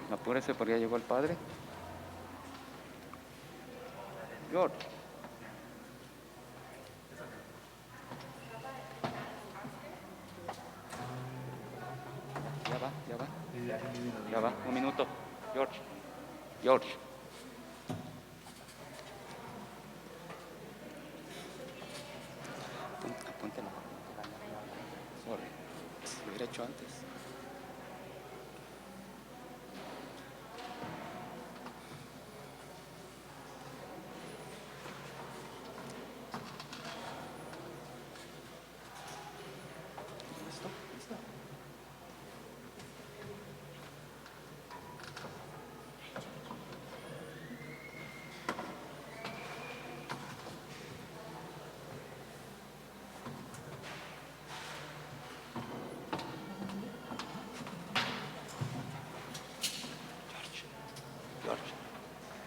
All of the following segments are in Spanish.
Apúrese porque ya llegó el padre. George. Ya va, un minuto. George. Apúntela. Sorry, lo hubiera hecho antes.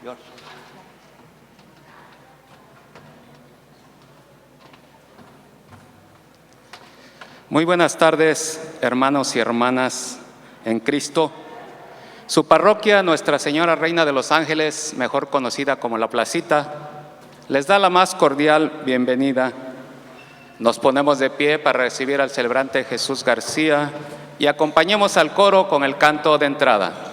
George. Muy buenas tardes, hermanos y hermanas en Cristo. Su parroquia, Nuestra Señora Reina de los Ángeles, mejor conocida como La Placita, les da la más cordial bienvenida. Nos ponemos de pie para recibir al celebrante Jesús García y acompañemos al coro con el canto de entrada.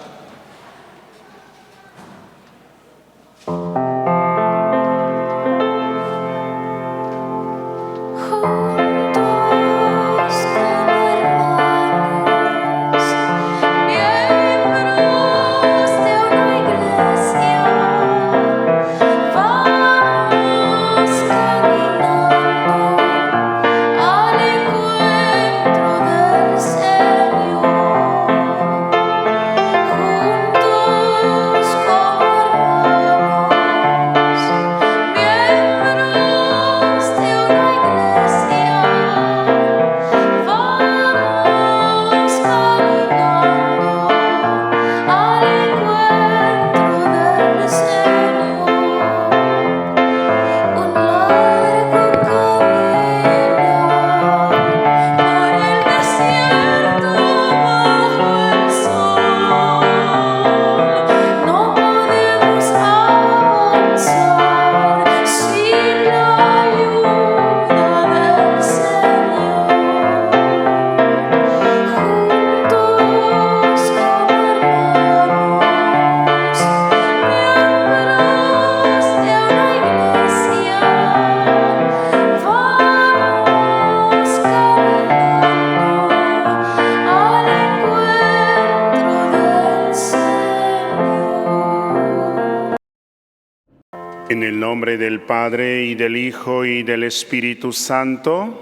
En el nombre del Padre, y del Hijo, y del Espíritu Santo,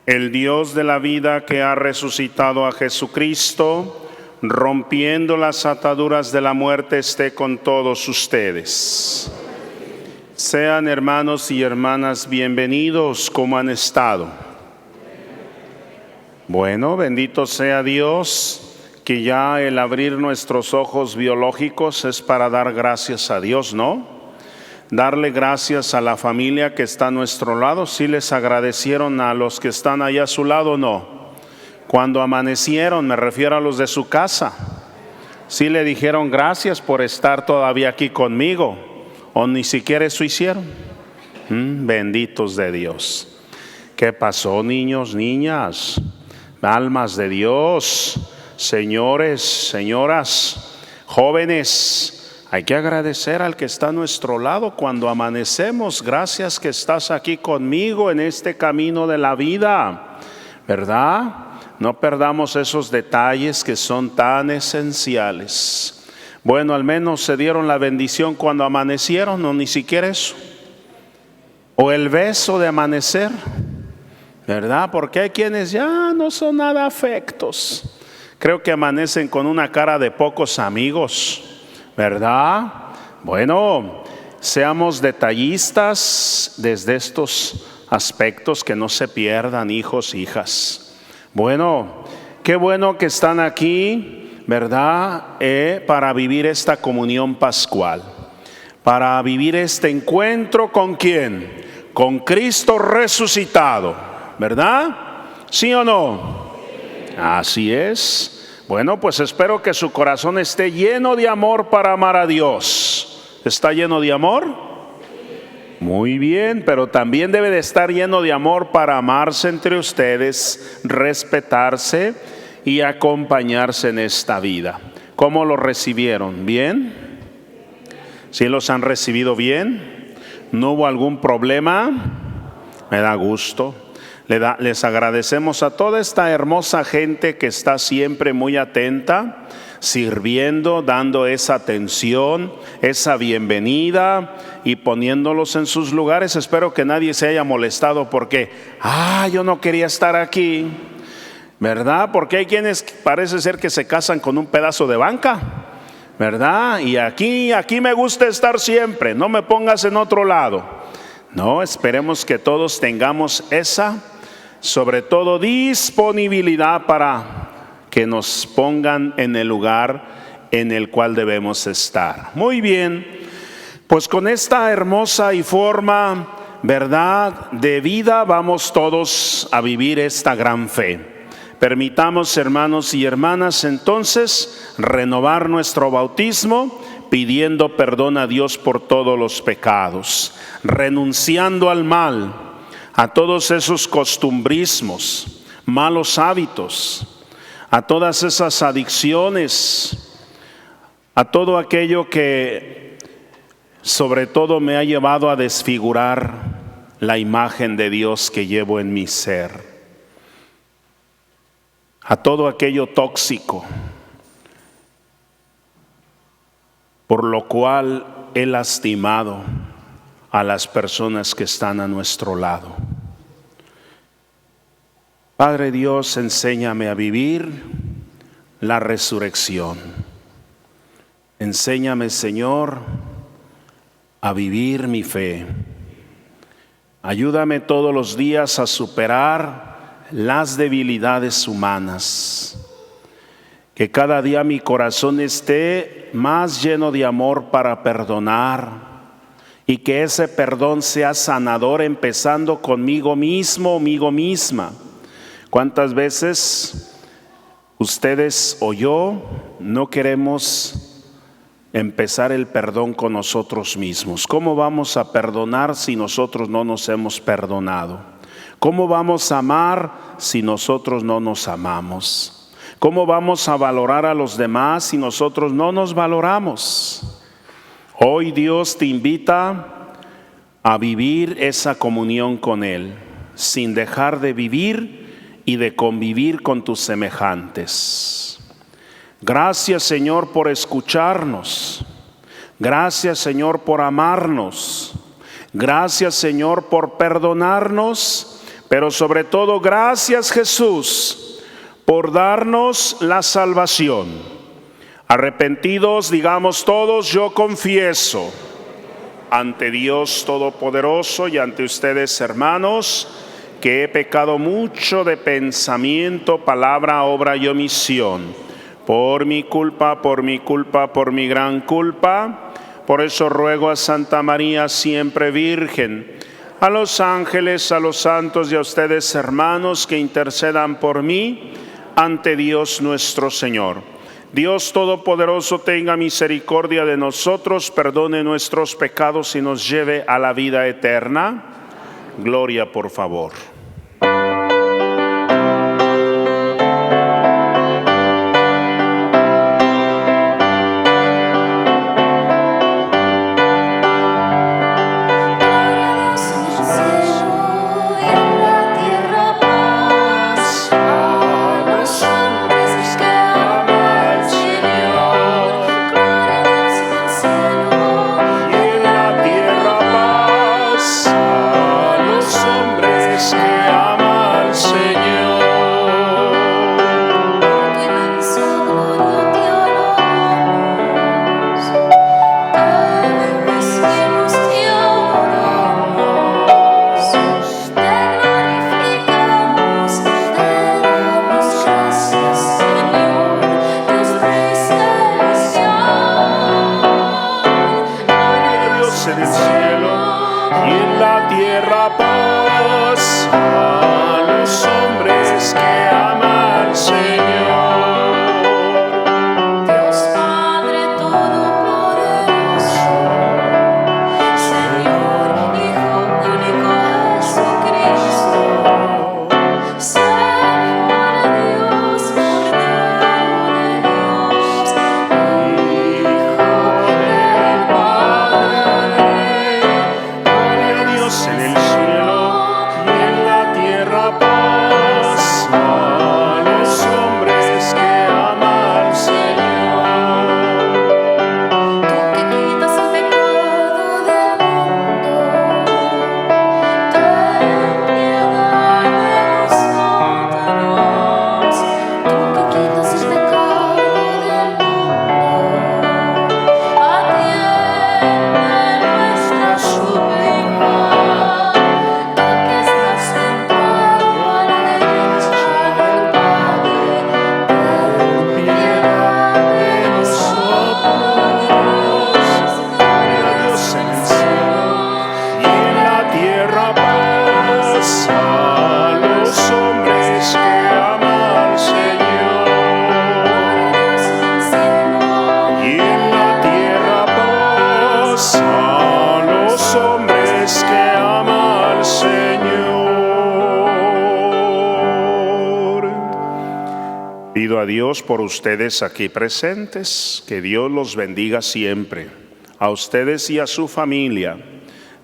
el Dios de la vida que ha resucitado a Jesucristo, rompiendo las ataduras de la muerte, esté con todos ustedes. Sean hermanos y hermanas bienvenidos. ¿Cómo han estado? Bueno, bendito sea Dios, que ya el abrir nuestros ojos biológicos es para dar gracias a Dios, ¿no? Darle gracias a la familia que está a nuestro lado. ¿Sí les agradecieron a los que están allá a su lado o no? Cuando amanecieron, me refiero a los de su casa. ¿Sí le dijeron gracias por estar todavía aquí conmigo? ¿O ni siquiera eso hicieron? Benditos de Dios. ¿Qué pasó, niños, niñas? Almas de Dios, señores, señoras, jóvenes. Hay que agradecer al que está a nuestro lado cuando amanecemos. Gracias que estás aquí conmigo en este camino de la vida, ¿verdad? No perdamos esos detalles que son tan esenciales. Bueno, al menos se dieron la bendición cuando amanecieron, o ni siquiera eso. O el beso de amanecer, ¿verdad? Porque hay quienes ya no son nada afectos. Creo que amanecen con una cara de pocos amigos, ¿verdad? Bueno, seamos detallistas desde estos aspectos, que no se pierdan, hijos, hijas. Bueno, qué bueno que están aquí, ¿verdad? Para vivir esta comunión pascual, para vivir este encuentro ¿con quién? Con Cristo resucitado, ¿verdad? ¿Sí o no? Así es. Bueno, pues espero que su corazón esté lleno de amor para amar a Dios. ¿Está lleno de amor? Muy bien, pero también debe de estar lleno de amor para amarse entre ustedes, respetarse y acompañarse en esta vida. ¿Cómo lo recibieron? ¿Bien? ¿Sí los han recibido bien? ¿No hubo algún problema? Me da gusto. Les agradecemos a toda esta hermosa gente que está siempre muy atenta, sirviendo, dando esa atención, esa bienvenida y poniéndolos en sus lugares. Espero que nadie se haya molestado porque, yo no quería estar aquí, ¿verdad? Porque hay quienes parece ser que se casan con un pedazo de banca, ¿verdad? Y aquí me gusta estar siempre, no me pongas en otro lado. No, esperemos que todos tengamos esa, sobre todo, disponibilidad para que nos pongan en el lugar en el cual debemos estar. Muy bien, pues con esta hermosa y forma, ¿verdad?, de vida, vamos todos a vivir esta gran fe. Permitamos, hermanos y hermanas, entonces renovar nuestro bautismo pidiendo perdón a Dios por todos los pecados, renunciando al mal, a todos esos costumbrismos, malos hábitos, a todas esas adicciones, a todo aquello que sobre todo me ha llevado a desfigurar la imagen de Dios que llevo en mi ser, a todo aquello tóxico, por lo cual he lastimado a las personas que están a nuestro lado. Padre Dios, enséñame a vivir la resurrección. Enséñame, Señor, a vivir mi fe. Ayúdame todos los días a superar las debilidades humanas. Que cada día mi corazón esté más lleno de amor para perdonar y que ese perdón sea sanador, empezando conmigo mismo, conmigo misma. ¿Cuántas veces ustedes o yo no queremos empezar el perdón con nosotros mismos? ¿Cómo vamos a perdonar si nosotros no nos hemos perdonado? ¿Cómo vamos a amar si nosotros no nos amamos? ¿Cómo vamos a valorar a los demás si nosotros no nos valoramos? Hoy Dios te invita a vivir esa comunión con Él, sin dejar de vivir y de convivir con tus semejantes. Gracias, Señor, por escucharnos. Gracias, Señor, por amarnos. Gracias, Señor, por perdonarnos. Pero sobre todo, gracias, Jesús, por darnos la salvación. Arrepentidos, digamos todos: yo confieso ante Dios Todopoderoso y ante ustedes, hermanos, que he pecado mucho de pensamiento, palabra, obra y omisión. Por mi culpa, por mi culpa, por mi gran culpa. Por eso ruego a Santa María, siempre Virgen, a los ángeles, a los santos y a ustedes, hermanos, que intercedan por mí ante Dios nuestro Señor. Dios Todopoderoso tenga misericordia de nosotros, perdone nuestros pecados y nos lleve a la vida eterna. Gloria, por favor. Yes. Pido a Dios por ustedes aquí presentes, que Dios los bendiga siempre, a ustedes y a su familia.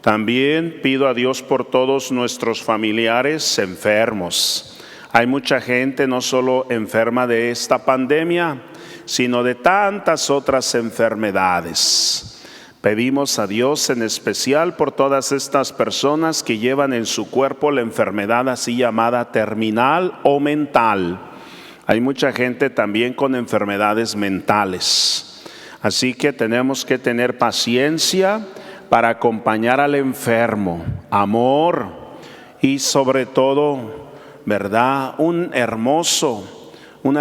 También pido a Dios por todos nuestros familiares enfermos. Hay mucha gente no solo enferma de esta pandemia, sino de tantas otras enfermedades. Pedimos a Dios en especial por todas estas personas que llevan en su cuerpo la enfermedad así llamada terminal o mental. Hay mucha gente también con enfermedades mentales. Así que tenemos que tener paciencia para acompañar al enfermo, amor y sobre todo, ¿verdad? Una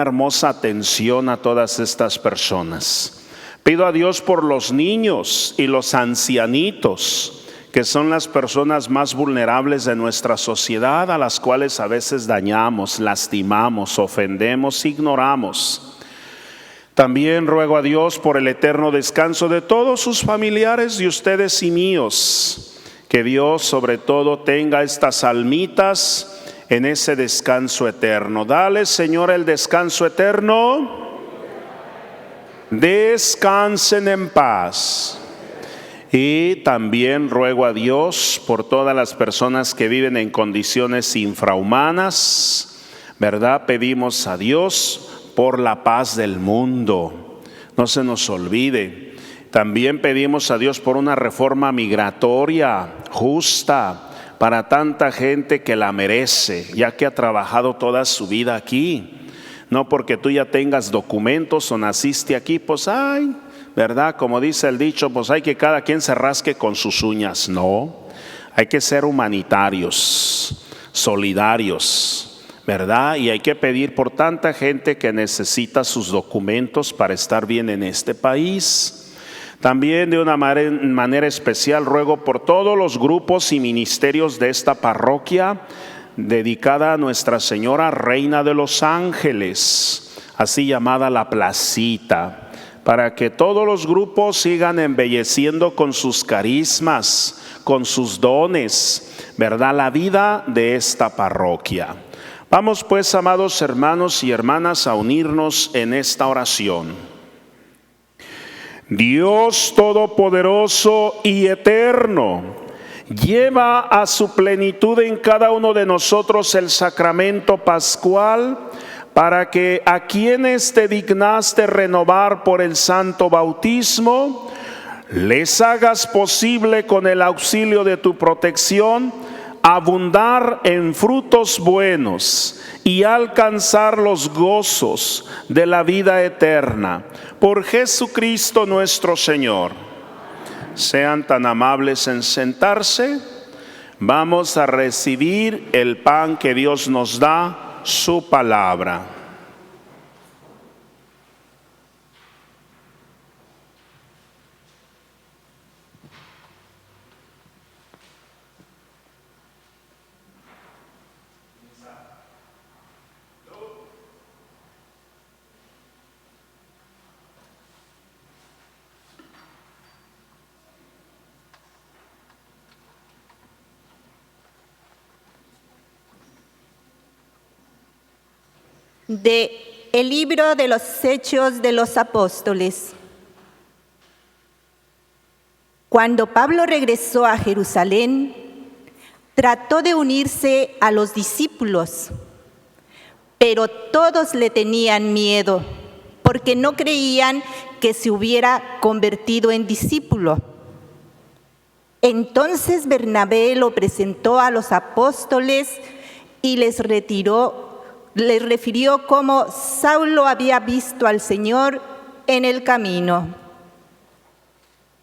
hermosa atención a todas estas personas. Pido a Dios por los niños y los ancianitos, que son las personas más vulnerables de nuestra sociedad, a las cuales a veces dañamos, lastimamos, ofendemos, ignoramos. También ruego a Dios por el eterno descanso de todos sus familiares, de ustedes y míos. Que Dios sobre todo tenga estas almitas en ese descanso eterno. Dale, Señor, el descanso eterno. Descansen en paz. Y también ruego a Dios por todas las personas que viven en condiciones infrahumanas, ¿verdad? Pedimos a Dios por la paz del mundo. No se nos olvide. También pedimos a Dios por una reforma migratoria justa para tanta gente que la merece, ya que ha trabajado toda su vida aquí. No porque tú ya tengas documentos o naciste aquí, pues ay, ¿verdad? Como dice el dicho, pues hay que cada quien se rasque con sus uñas. No, hay que ser humanitarios, solidarios, ¿verdad? Y hay que pedir por tanta gente que necesita sus documentos para estar bien en este país. También de una manera especial ruego por todos los grupos y ministerios de esta parroquia, dedicada a Nuestra Señora Reina de los Ángeles, así llamada La Placita, para que todos los grupos sigan embelleciendo con sus carismas, con sus dones, ¿verdad?, la vida de esta parroquia. Vamos pues, amados hermanos y hermanas, a unirnos en esta oración. Dios Todopoderoso y Eterno, lleva a su plenitud en cada uno de nosotros el sacramento pascual, para que a quienes te dignaste renovar por el santo bautismo, les hagas posible con el auxilio de tu protección abundar en frutos buenos y alcanzar los gozos de la vida eterna. Por Jesucristo nuestro Señor. Sean tan amables en sentarse. Vamos a recibir el pan que Dios nos da, su palabra. De el libro de los Hechos de los Apóstoles. Cuando Pablo regresó a Jerusalén, trató de unirse a los discípulos, pero todos le tenían miedo, porque no creían que se hubiera convertido en discípulo. Entonces Bernabé lo presentó a los apóstoles y les refirió cómo Saulo había visto al Señor en el camino,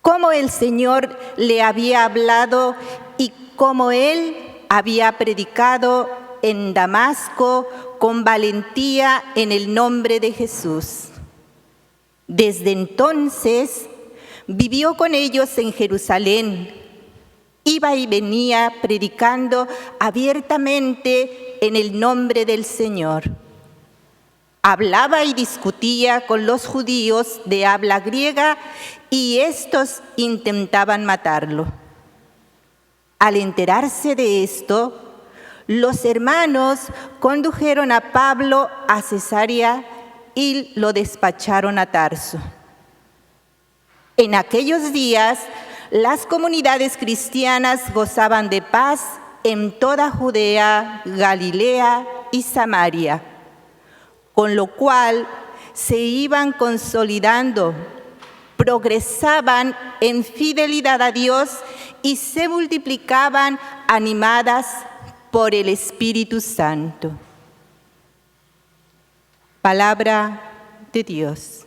cómo el Señor le había hablado y cómo él había predicado en Damasco con valentía en el nombre de Jesús. Desde entonces vivió con ellos en Jerusalén. Iba y venía predicando abiertamente en el nombre del Señor. Hablaba y discutía con los judíos de habla griega y estos intentaban matarlo. Al enterarse de esto, los hermanos condujeron a Pablo a Cesarea y lo despacharon a Tarso. En aquellos días, las comunidades cristianas gozaban de paz en toda Judea, Galilea y Samaria, con lo cual se iban consolidando, progresaban en fidelidad a Dios y se multiplicaban animadas por el Espíritu Santo. Palabra de Dios.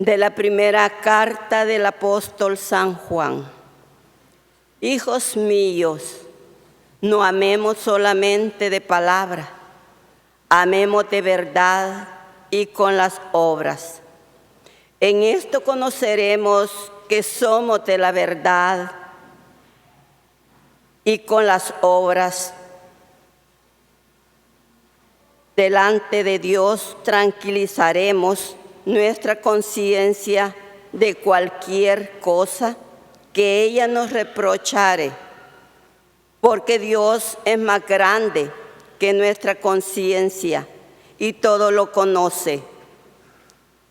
De la primera carta del apóstol San Juan. Hijos míos, no amemos solamente de palabra, amemos de verdad y con las obras. En esto conoceremos que somos de la verdad y con las obras Delante de Dios tranquilizaremos nuestra conciencia de cualquier cosa que ella nos reprochare, porque Dios es más grande que nuestra conciencia y todo lo conoce.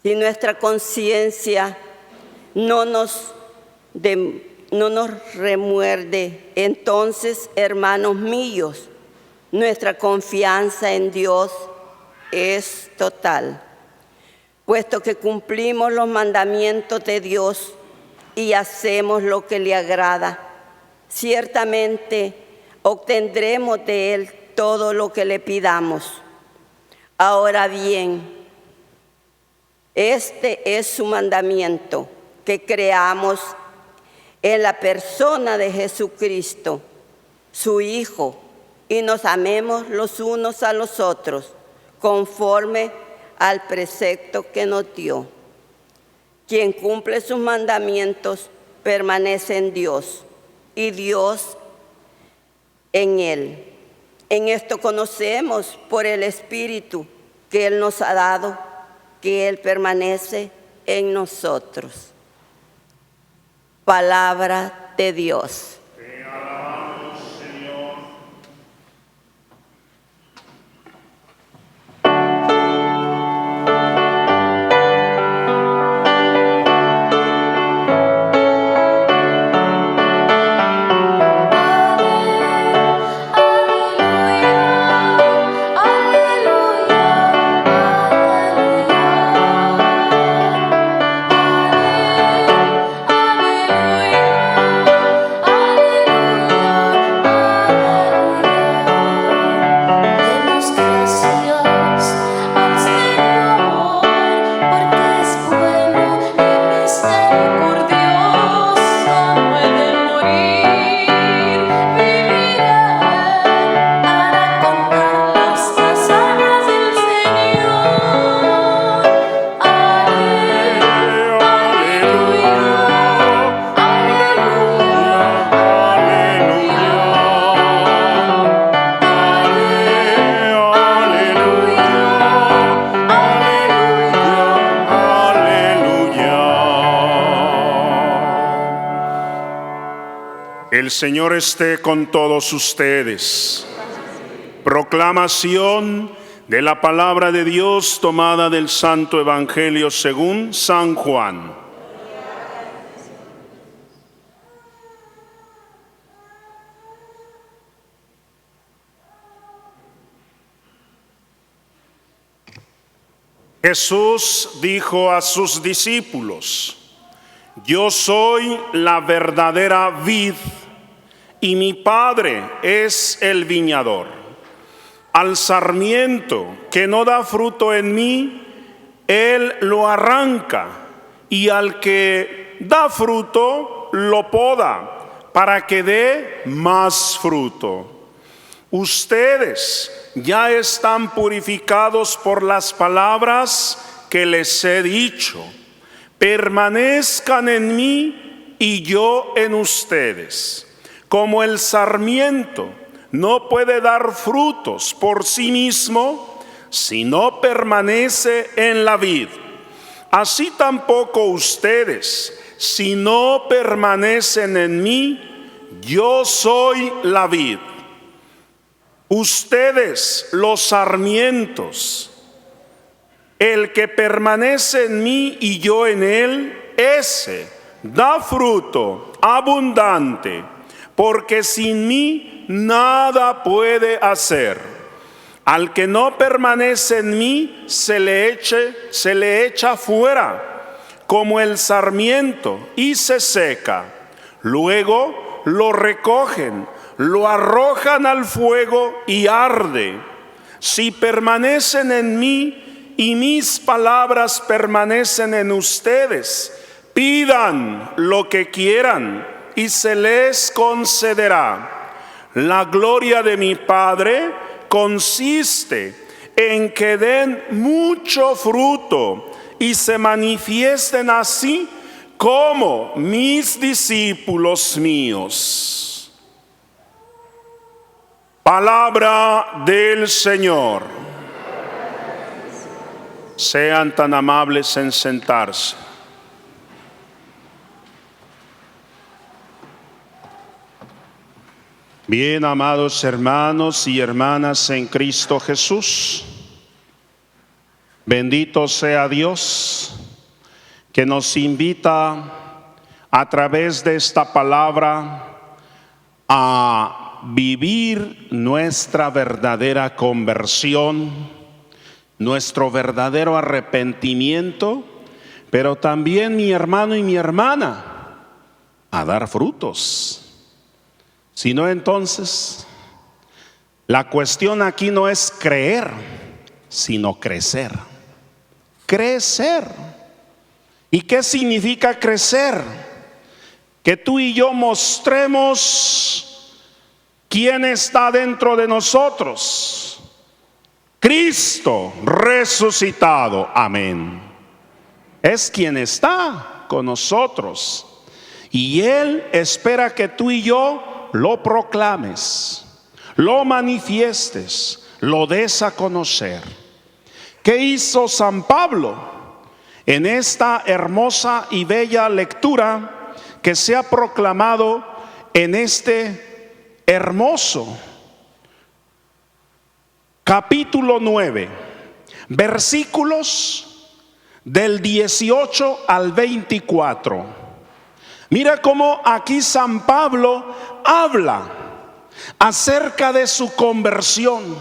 Si nuestra conciencia no nos remuerde, entonces, hermanos míos, nuestra confianza en Dios es total, puesto que cumplimos los mandamientos de Dios y hacemos lo que le agrada. Ciertamente obtendremos de Él todo lo que le pidamos. Ahora bien, este es su mandamiento, que creamos en la persona de Jesucristo, su Hijo, y nos amemos los unos a los otros, conforme al precepto que nos dio. Quien cumple sus mandamientos permanece en Dios, y Dios en Él. En esto conocemos por el Espíritu que Él nos ha dado, que Él permanece en nosotros. Palabra de Dios. Te alabamos, Señor. El Señor esté con todos ustedes. Proclamación de la palabra de Dios tomada del Santo Evangelio según San Juan. Jesús dijo a sus discípulos: Yo soy la verdadera vid y mi Padre es el viñador. Al sarmiento que no da fruto en mí, Él lo arranca, y al que da fruto, lo poda, para que dé más fruto. Ustedes ya están purificados por las palabras que les he dicho. Permanezcan en mí y yo en ustedes. Como el sarmiento no puede dar frutos por sí mismo si no permanece en la vid, así tampoco ustedes, si no permanecen en mí. Yo soy la vid, ustedes los sarmientos. El que permanece en mí y yo en él, ese da fruto abundante, porque sin mí nada puede hacer. Al que no permanece en mí, se le echa fuera como el sarmiento y se seca. Luego lo recogen, lo arrojan al fuego y arde. Si permanecen en mí y mis palabras permanecen en ustedes, pidan lo que quieran y se les concederá. La gloria de mi Padre consiste en que den mucho fruto y se manifiesten así como mis discípulos míos. Palabra del Señor. Sean tan amables en sentarse. Bien, amados hermanos y hermanas en Cristo Jesús, bendito sea Dios que nos invita a través de esta palabra a vivir nuestra verdadera conversión, nuestro verdadero arrepentimiento, pero también, mi hermano y mi hermana, a dar frutos. Si no, entonces, la cuestión aquí no es creer, sino crecer. Crecer. ¿Y qué significa crecer? Que tú y yo mostremos quién está dentro de nosotros. Cristo resucitado. Amén. Es quien está con nosotros. Y Él espera que tú y yo lo proclames, lo manifiestes, lo des a conocer. ¿Qué hizo San Pablo en esta hermosa y bella lectura que se ha proclamado en este hermoso capítulo 9, versículos del 18 al 24? Mira cómo aquí San Pablo habla acerca de su conversión.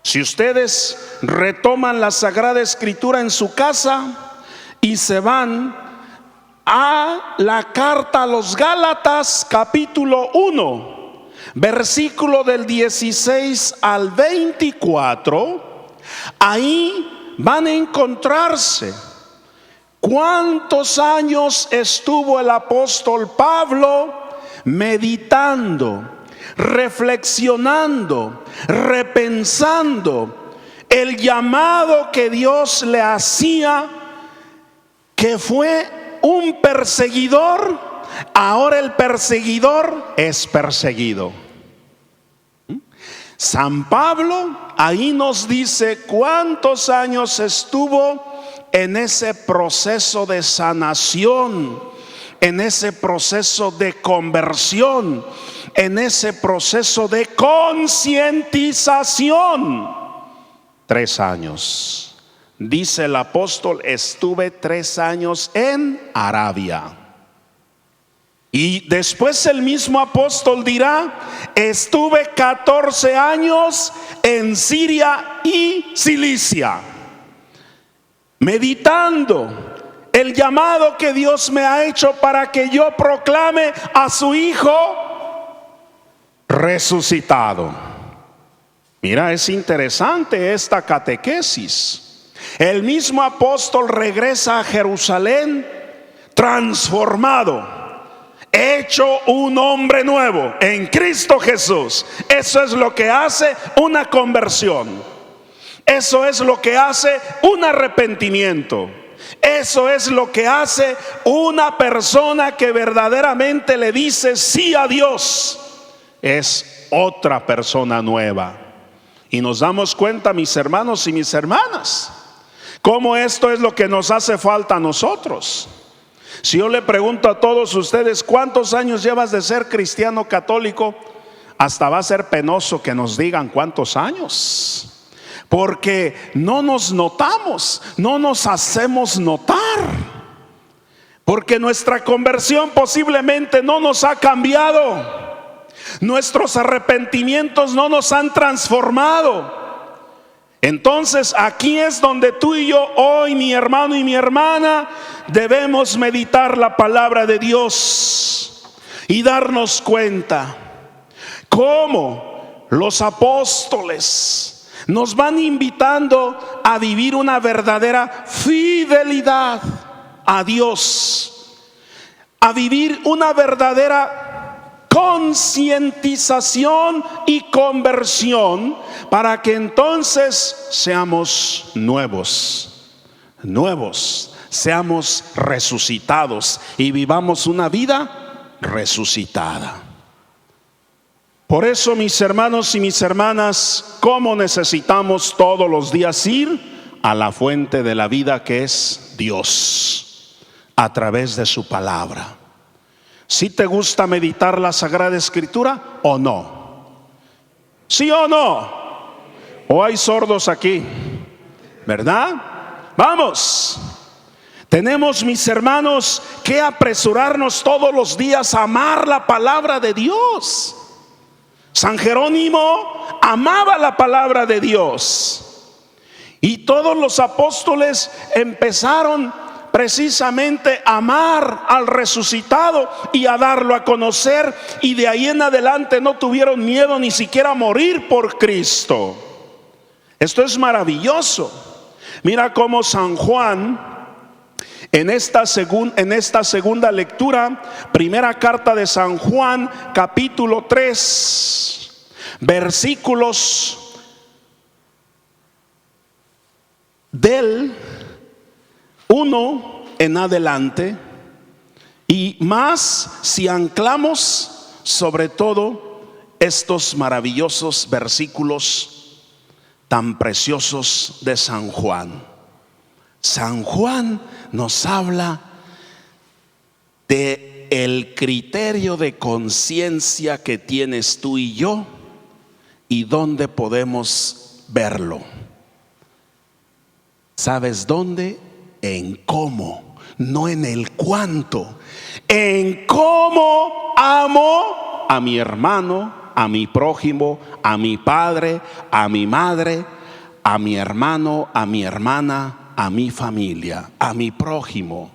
Si ustedes retoman la Sagrada Escritura en su casa y se van a la carta a los Gálatas, capítulo 1, versículo del 16 al 24, ahí van a encontrarse cuántos años estuvo el apóstol Pablo meditando, reflexionando, repensando el llamado que Dios le hacía, que fue un perseguidor. Ahora el perseguidor es perseguido. San Pablo ahí nos dice cuántos años estuvo en ese proceso de sanación, en ese proceso de conversión, en ese proceso de concientización. 3 años. Dice el apóstol, estuve 3 años en Arabia. Y después el mismo apóstol dirá, estuve 14 años en Siria y Cilicia, meditando el llamado que Dios me ha hecho para que yo proclame a su Hijo resucitado. Mira, es interesante esta catequesis. El mismo apóstol regresa a Jerusalén transformado, hecho un hombre nuevo en Cristo Jesús. Eso es lo que hace una conversión. Eso es lo que hace un arrepentimiento. Eso es lo que hace una persona que verdaderamente le dice sí a Dios. Es otra persona nueva. Y nos damos cuenta, mis hermanos y mis hermanas, cómo esto es lo que nos hace falta a nosotros. Si yo le pregunto a todos ustedes, ¿cuántos años llevas de ser cristiano católico? Hasta va a ser penoso que nos digan cuántos años. Porque no nos notamos, no nos hacemos notar. Porque nuestra conversión posiblemente no nos ha cambiado. Nuestros arrepentimientos no nos han transformado. Entonces aquí es donde tú y yo hoy, mi hermano y mi hermana, debemos meditar la palabra de Dios y darnos cuenta cómo los apóstoles nos van invitando a vivir una verdadera fidelidad a Dios, a vivir una verdadera concientización y conversión, para que entonces seamos nuevos, seamos resucitados y vivamos una vida resucitada. Por eso, mis hermanos y mis hermanas, ¿cómo necesitamos todos los días ir a la fuente de la vida que es Dios, a través de su palabra. ¿Sí te gusta meditar la Sagrada Escritura o no? ¿Sí o no? ¿O hay sordos aquí? ¿Verdad? Vamos. Tenemos, mis hermanos, que apresurarnos todos los días a amar la palabra de Dios. San Jerónimo amaba la palabra de Dios. Y todos los apóstoles empezaron precisamente a amar al resucitado y a darlo a conocer, y de ahí en adelante no tuvieron miedo ni siquiera a morir por Cristo. Esto es maravilloso. Mira cómo San Juan, en esta segunda lectura, primera carta de San Juan, capítulo 3, versículos del 1 en adelante, y más si anclamos sobre todo estos maravillosos versículos tan preciosos de San Juan. San Juan nos habla de el criterio de conciencia que tienes tú y yo, y dónde podemos verlo. ¿Sabes dónde? En cómo, no en el cuánto. En cómo amo a mi hermano, a mi prójimo, a mi padre, a mi madre, a mi hermano, a mi hermana, a mi familia, a mi prójimo.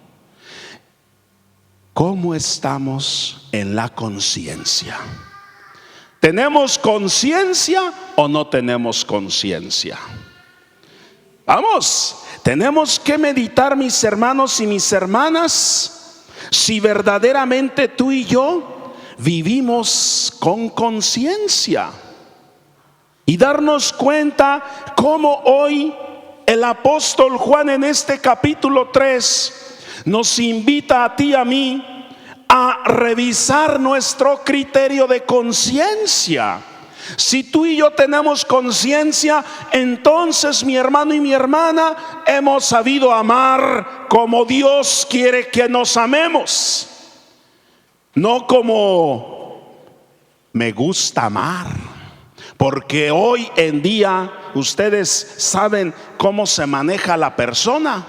¿Cómo estamos en la conciencia? ¿Tenemos conciencia o no tenemos conciencia? Vamos, tenemos que meditar, mis hermanos y mis hermanas, si verdaderamente tú y yo vivimos con conciencia, y darnos cuenta cómo hoy el apóstol Juan en este capítulo 3 nos invita a ti y a mí a revisar nuestro criterio de conciencia. Si tú y yo tenemos conciencia, entonces, mi hermano y mi hermana, hemos sabido amar como Dios quiere que nos amemos, no como me gusta amar. Porque hoy en día ustedes saben cómo se maneja la persona,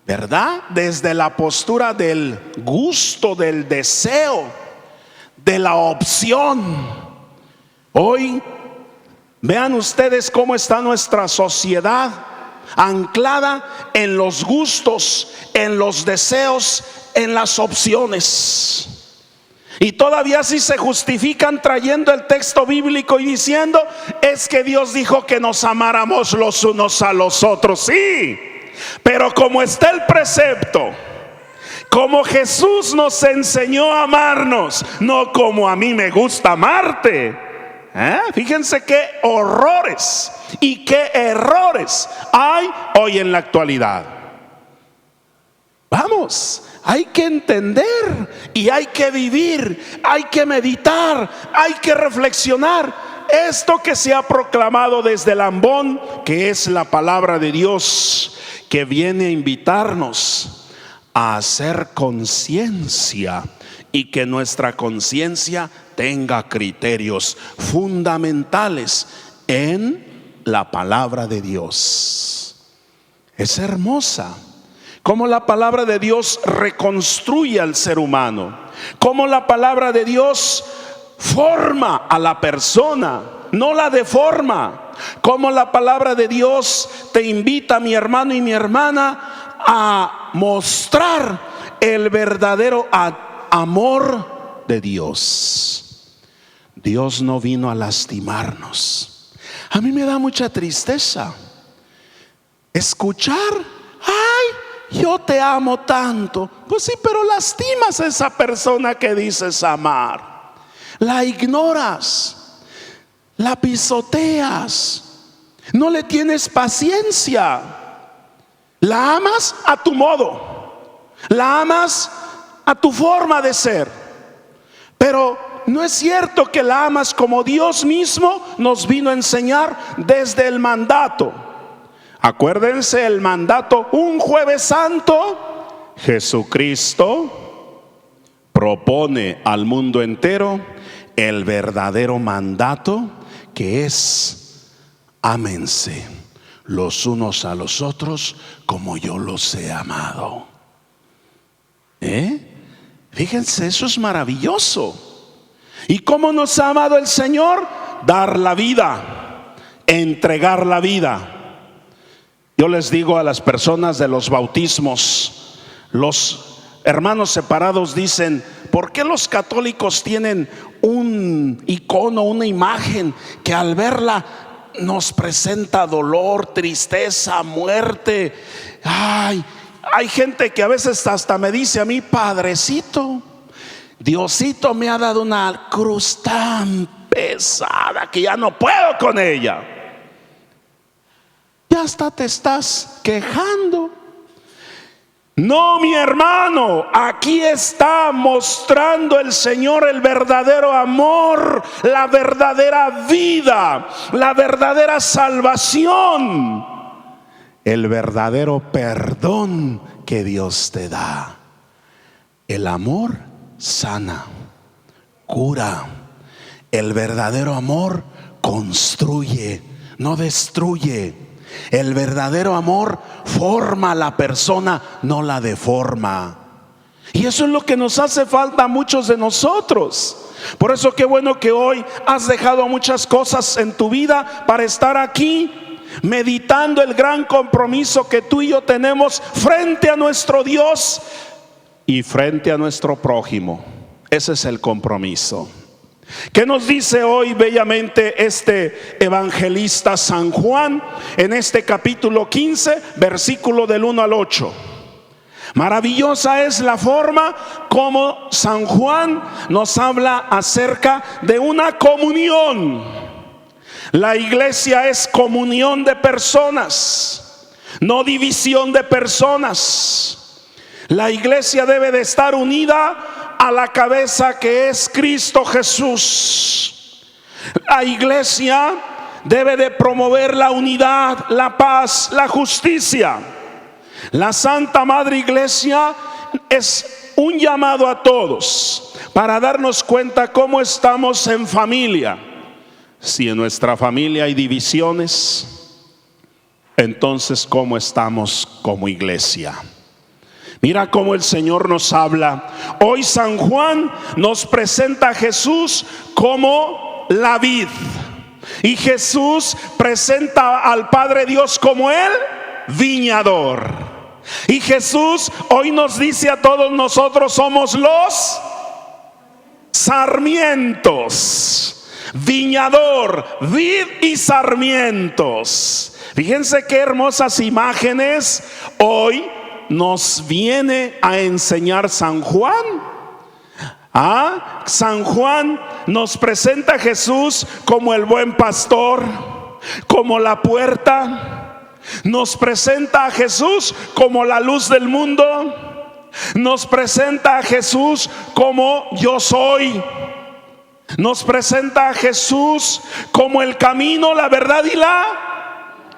¿verdad? Desde la postura del gusto, del deseo, de la opción. Hoy vean ustedes cómo está nuestra sociedad, anclada en los gustos, en los deseos, en las opciones. Y todavía así se justifican trayendo el texto bíblico y diciendo: es que Dios dijo que nos amáramos los unos a los otros. Sí, pero como está el precepto, como Jesús nos enseñó a amarnos, no como a mí me gusta amarte. Fíjense qué horrores y qué errores hay hoy en la actualidad. Vamos, hay que entender y hay que vivir, hay que meditar, hay que reflexionar esto que se ha proclamado desde el ambón, que es la palabra de Dios, que viene a invitarnos a hacer conciencia, y que nuestra conciencia tenga criterios fundamentales en la palabra de Dios. Es hermosa cómo la palabra de Dios reconstruye al ser humano, cómo la palabra de Dios forma a la persona, no la deforma. Cómo la palabra de Dios te invita, mi hermano y mi hermana, a mostrar el verdadero amor de Dios. Dios no vino a lastimarnos. A mí me da mucha tristeza escuchar: ay, yo te amo tanto. Pues sí, pero lastimas a esa persona que dices amar. La ignoras, la pisoteas, no le tienes paciencia. La amas a tu modo, la amas a tu forma de ser, pero no es cierto que la amas como Dios mismo nos vino a enseñar desde el mandato. Acuérdense el mandato, un Jueves Santo, Jesucristo propone al mundo entero el verdadero mandato, que es: ámense los unos a los otros como yo los he amado. Fíjense, eso es maravilloso. ¿Y cómo nos ha amado el Señor? Dar la vida, entregar la vida. Yo les digo a las personas de los bautismos, los hermanos separados dicen: ¿por qué los católicos tienen un icono, una imagen que al verla nos presenta dolor, tristeza, muerte? Ay, hay gente que a veces hasta me dice a mí: Padrecito, Diosito me ha dado una cruz tan pesada que ya no puedo con ella. Ya hasta te estás quejando. No, mi hermano, aquí está mostrando el Señor el verdadero amor, la verdadera vida, la verdadera salvación, el verdadero perdón que Dios te da. El amor sana, cura. El verdadero amor construye, no destruye. El verdadero amor forma a la persona, no la deforma. Y eso es lo que nos hace falta a muchos de nosotros. Por eso qué bueno que hoy has dejado muchas cosas en tu vida para estar aquí, meditando el gran compromiso que tú y yo tenemos frente a nuestro Dios y frente a nuestro prójimo. Ese es el compromiso. ¿Qué nos dice hoy bellamente este evangelista San Juan en este capítulo 15, versículo del 1 al 8? Maravillosa es la forma como San Juan nos habla acerca de una comunión. La iglesia es comunión de personas, no división de personas. La iglesia debe de estar unida a la cabeza, que es Cristo Jesús. La iglesia debe de promover la unidad, la paz, la justicia. La Santa Madre Iglesia es un llamado a todos para darnos cuenta cómo estamos en familia. Si en nuestra familia hay divisiones, entonces ¿cómo estamos como iglesia? Mira cómo el Señor nos habla. Hoy San Juan nos presenta a Jesús como la vid, y Jesús presenta al Padre Dios como el viñador. Y Jesús hoy nos dice a todos nosotros: somos los sarmientos. Viñador, vid y sarmientos. Fíjense qué hermosas imágenes hoy nos viene a enseñar San Juan. San Juan nos presenta a Jesús como el buen pastor, como la puerta. Nos presenta a Jesús como la luz del mundo. Nos presenta a Jesús como yo soy. Nos presenta a Jesús como el camino, la verdad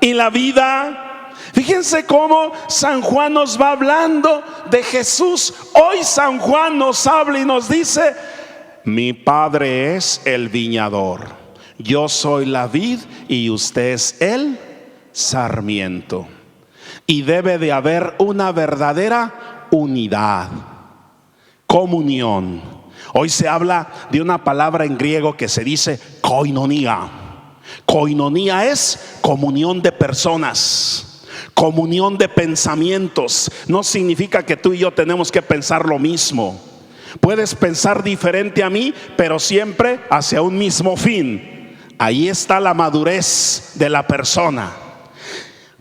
y la vida. Fíjense cómo San Juan nos va hablando de Jesús. Hoy San Juan nos habla y nos dice: mi Padre es el viñador, yo soy la vid y usted es el sarmiento. Y debe de haber una verdadera unidad, comunión. Hoy se habla de una palabra en griego que se dice koinonia. Koinonia es comunión de personas, comunión de pensamientos. No significa que tú y yo tenemos que pensar lo mismo. Puedes pensar diferente a mí, pero siempre hacia un mismo fin. Ahí está la madurez de la persona.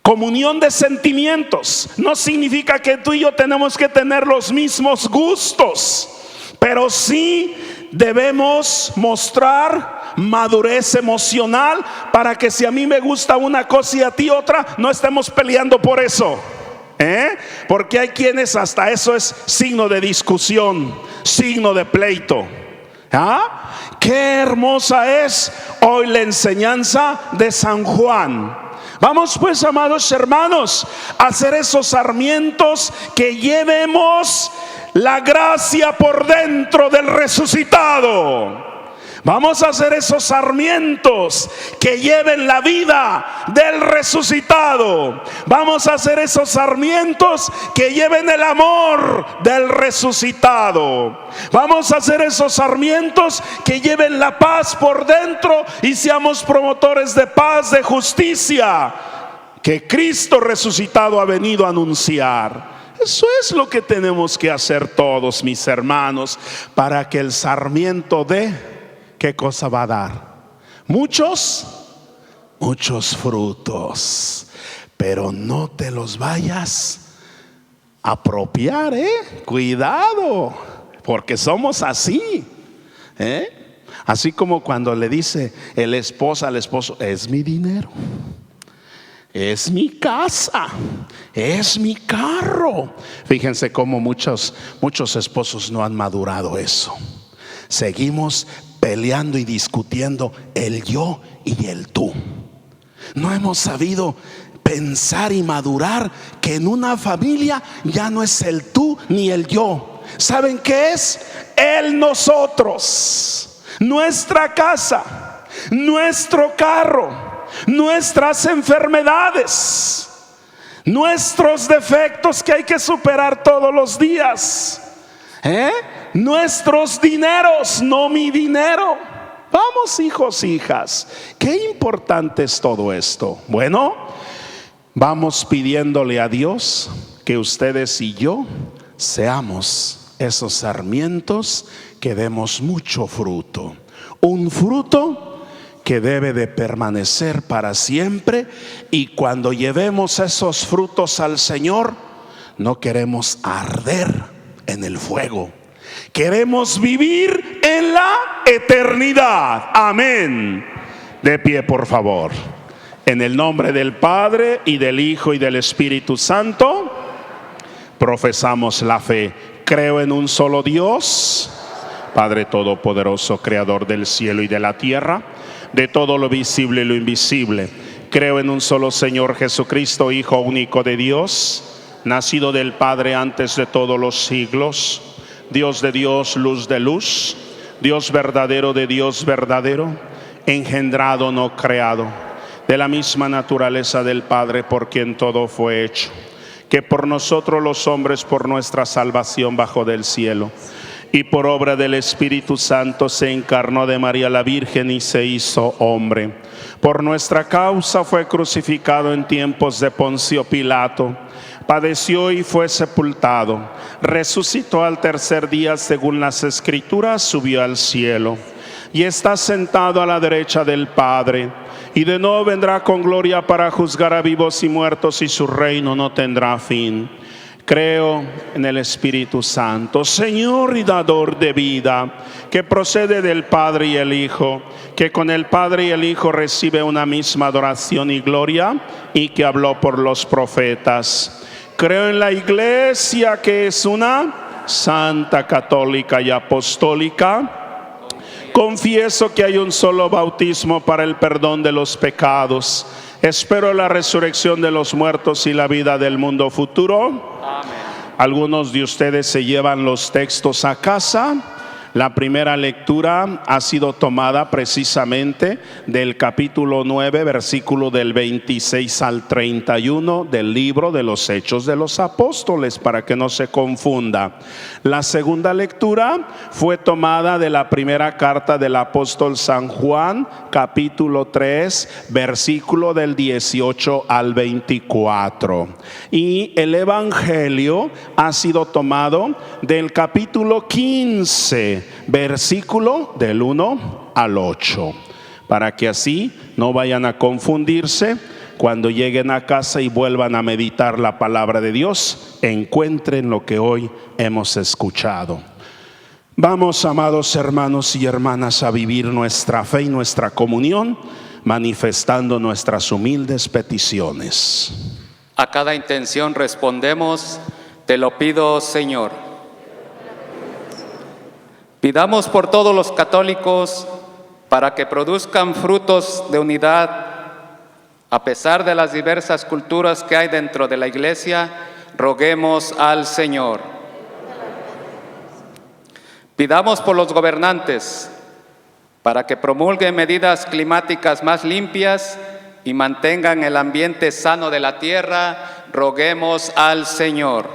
Comunión de sentimientos. No significa que tú y yo tenemos que tener los mismos gustos, pero sí debemos mostrar madurez emocional para que si a mí me gusta una cosa y a ti otra, no estemos peleando por eso. Porque hay quienes hasta eso es signo de discusión, signo de pleito. Qué hermosa es hoy la enseñanza de San Juan. Vamos pues, amados hermanos, a hacer esos sarmientos que llevemos la gracia por dentro del resucitado. Vamos a hacer esos sarmientos que lleven la vida del resucitado. Vamos a hacer esos sarmientos que lleven el amor del resucitado. Vamos a hacer esos sarmientos que lleven la paz por dentro y seamos promotores de paz, de justicia, que Cristo resucitado ha venido a anunciar. Eso es lo que tenemos que hacer todos, mis hermanos, para que el sarmiento dé, ¿qué cosa va a dar? Muchos frutos. Pero no te los vayas a apropiar, cuidado, porque somos así, Así como cuando le dice el esposo al esposo: es mi dinero, es mi casa, es mi carro. Fíjense cómo muchos esposos no han madurado eso. Seguimos peleando y discutiendo el yo y el tú. No hemos sabido pensar y madurar que en una familia ya no es el tú ni el yo. ¿Saben qué es? El nosotros, nuestra casa, nuestro carro, nuestras enfermedades, nuestros defectos que hay que superar todos los días, nuestros dineros, no mi dinero. Vamos, hijos, hijas, qué importante es todo esto. Bueno, vamos pidiéndole a Dios que ustedes y yo seamos esos sarmientos que demos mucho fruto, un fruto que debe de permanecer para siempre. Y cuando llevemos esos frutos al Señor, no queremos arder en el fuego, queremos vivir en la eternidad. Amén. De pie, por favor. En el nombre del Padre, y del Hijo, y del Espíritu Santo, profesamos la fe. Creo en un solo Dios, Padre todopoderoso, creador del cielo y de la tierra, de todo lo visible y lo invisible. Creo en un solo Señor Jesucristo, Hijo único de Dios, nacido del Padre antes de todos los siglos, Dios de Dios, luz de luz, Dios verdadero de Dios verdadero, engendrado, no creado, de la misma naturaleza del Padre, por quien todo fue hecho, que por nosotros los hombres, por nuestra salvación bajó del cielo, y por obra del Espíritu Santo se encarnó de María la Virgen y se hizo hombre. Por nuestra causa fue crucificado en tiempos de Poncio Pilato, padeció y fue sepultado, resucitó al tercer día según las Escrituras, subió al cielo y está sentado a la derecha del Padre, y de nuevo vendrá con gloria para juzgar a vivos y muertos, y su reino no tendrá fin. Creo en el Espíritu Santo, Señor y dador de vida, que procede del Padre y el Hijo, que con el Padre y el Hijo recibe una misma adoración y gloria, y que habló por los profetas. Creo en la Iglesia, que es una santa, católica y apostólica. Confieso que hay un solo bautismo para el perdón de los pecados. Espero la resurrección de los muertos y la vida del mundo futuro. Amén. Algunos de ustedes se llevan los textos a casa. La primera lectura ha sido tomada precisamente del capítulo 9, versículo del 26 al 31 del libro de los Hechos de los Apóstoles, para que no se confunda. La segunda lectura fue tomada de la primera carta del apóstol San Juan, capítulo 3, versículo del 18 al 24. Y el Evangelio ha sido tomado del capítulo 15, versículo del 1 al 8, para que así no vayan a confundirse. Cuando lleguen a casa y vuelvan a meditar la palabra de Dios, encuentren lo que hoy hemos escuchado. Vamos, amados hermanos y hermanas, a vivir nuestra fe y nuestra comunión, manifestando nuestras humildes peticiones. A cada intención respondemos: te lo pido, Señor. Pidamos por todos los católicos para que produzcan frutos de unidad, A pesar de las diversas culturas que hay dentro de la Iglesia, roguemos al Señor. Pidamos por los gobernantes para que promulguen medidas climáticas más limpias y mantengan el ambiente sano de la tierra. Roguemos al Señor.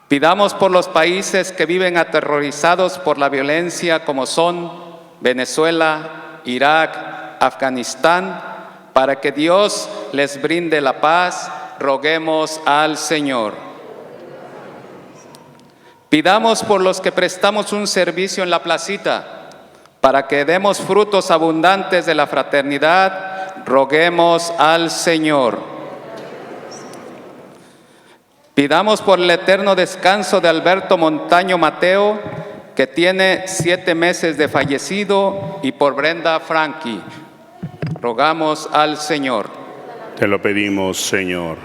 Pidamos por los países que viven aterrorizados por la violencia, como son Venezuela, Irak, Afganistán, para que Dios les brinde la paz. Roguemos al Señor. Pidamos por los que prestamos un servicio en la placita, para que demos frutos abundantes de la fraternidad. Roguemos al Señor. Pidamos por el eterno descanso de Alberto Montaño Mateo, que tiene 7 meses de fallecido, y por Brenda Franqui. Rogamos al Señor. Te lo pedimos, Señor.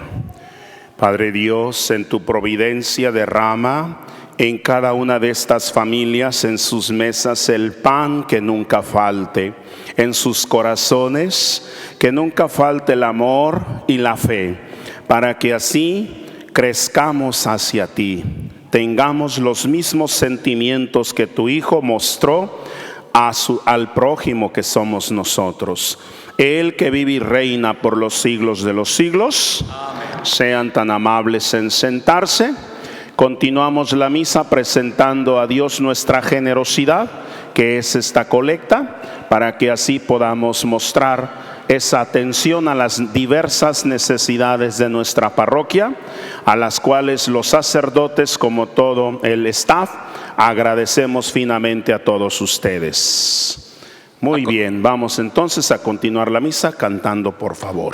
Padre Dios, en tu providencia derrama en cada una de estas familias, en sus mesas, el pan que nunca falte, en sus corazones que nunca falte el amor y la fe, para que así crezcamos hacia ti, tengamos los mismos sentimientos que tu Hijo mostró al prójimo que somos nosotros. Él que vive y reina por los siglos de los siglos. Amén. Sean tan amables en sentarse. Continuamos la misa presentando a Dios nuestra generosidad, que es esta colecta, para que así podamos mostrar esa atención a las diversas necesidades de nuestra parroquia, a las cuales los sacerdotes, como todo el staff, agradecemos finamente a todos ustedes. Muy bien, vamos entonces a continuar la misa cantando, por favor.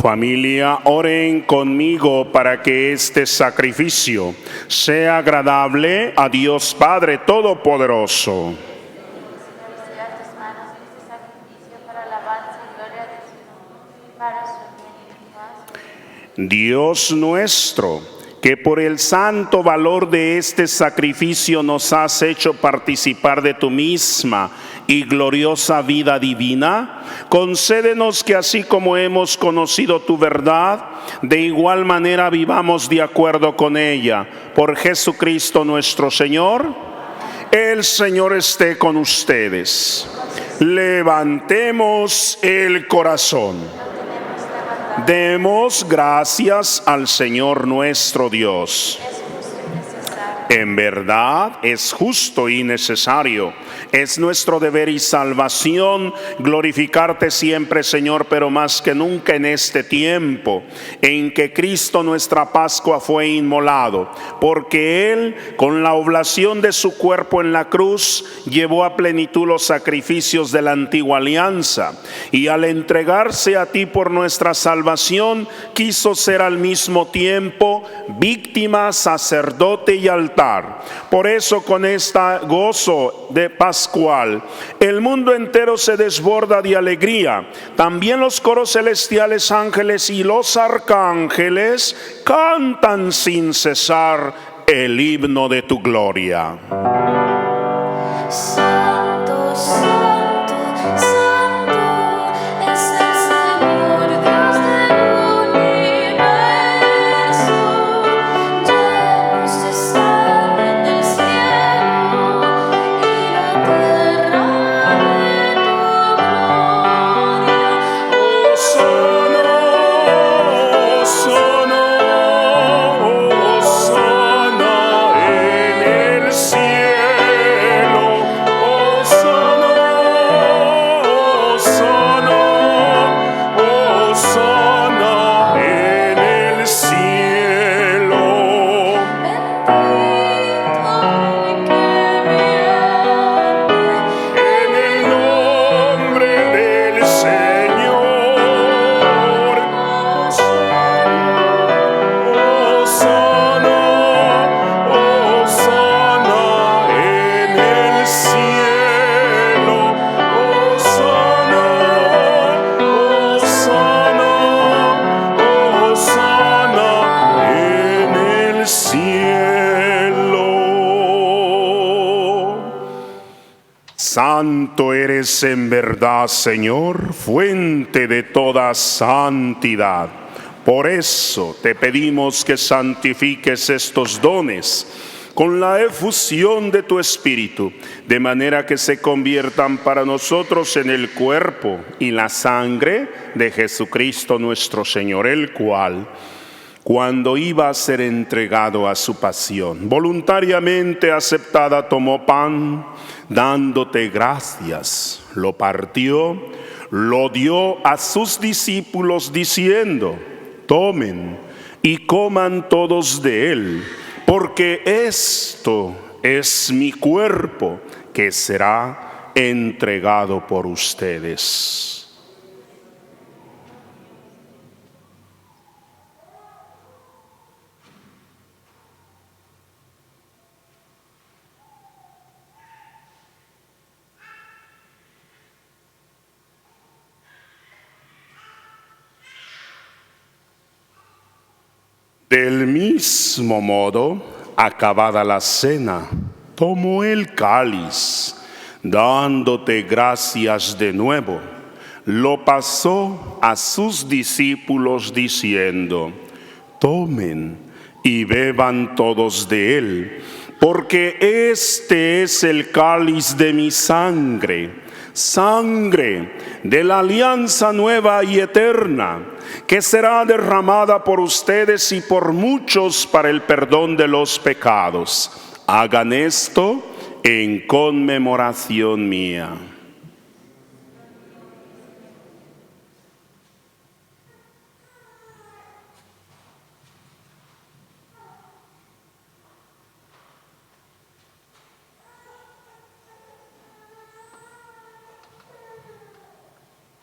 Familia, oren conmigo para que este sacrificio sea agradable a Dios Padre Todopoderoso. Dios nuestro, que por el santo valor de este sacrificio nos has hecho participar de tu misma y gloriosa vida divina, concédenos que así como hemos conocido tu verdad, de igual manera vivamos de acuerdo con ella. Por Jesucristo nuestro Señor. El Señor esté con ustedes. Levantemos el corazón. Demos gracias al Señor nuestro Dios. En verdad es justo y necesario. Es nuestro deber y salvación glorificarte siempre, Señor, pero más que nunca en este tiempo en que Cristo nuestra Pascua fue inmolado, porque Él, con la oblación de su cuerpo en la cruz, llevó a plenitud los sacrificios de la antigua alianza, y al entregarse a ti por nuestra salvación, quiso ser al mismo tiempo víctima, sacerdote y altar. Por eso, con este gozo de pascual, el mundo entero se desborda de alegría. También los coros celestiales, ángeles y los arcángeles cantan sin cesar el himno de tu gloria. Santo, santo, santo es el Señor Dios del universo. Llenos están en el cielo y la tierra de tu gloria. Hosanna, Hosanna, Hosanna en el cielo. Hosanna, Hosanna, Hosanna en el cielo. Bendito el que viene En el nombre del Señor. Hosanna, Hosanna en el cielo. Hosanna, Hosanna, Hosanna en el cielo. Santo eres en verdad, Señor, fuente de toda santidad. Por eso te pedimos que santifiques estos dones con la efusión de tu Espíritu, de manera que se conviertan para nosotros en el cuerpo y la sangre de Jesucristo nuestro Señor, el cual, cuando iba a ser entregado a su pasión, voluntariamente aceptada, tomó pan, dándote gracias, lo partió, lo dio a sus discípulos diciendo: tomen y coman todos de él, porque esto es mi cuerpo que será entregado por ustedes. Del mismo modo, acabada la cena, tomó el cáliz, dándote gracias de nuevo, lo pasó a sus discípulos diciendo: tomen y beban todos de él, porque este es el cáliz de mi sangre, sangre de la alianza nueva y eterna, que será derramada por ustedes y por muchos para el perdón de los pecados. Hagan esto en conmemoración mía.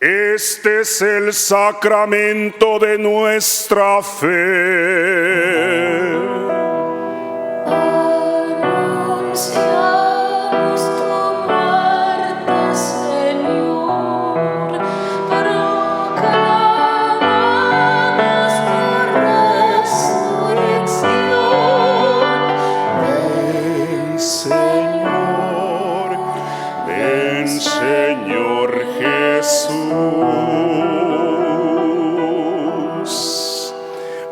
Este es el sacramento de nuestra fe. Anunciamos tu muerte, Señor, proclamamos tu resurrección. Ven, Señor, ven, Señor Jesús.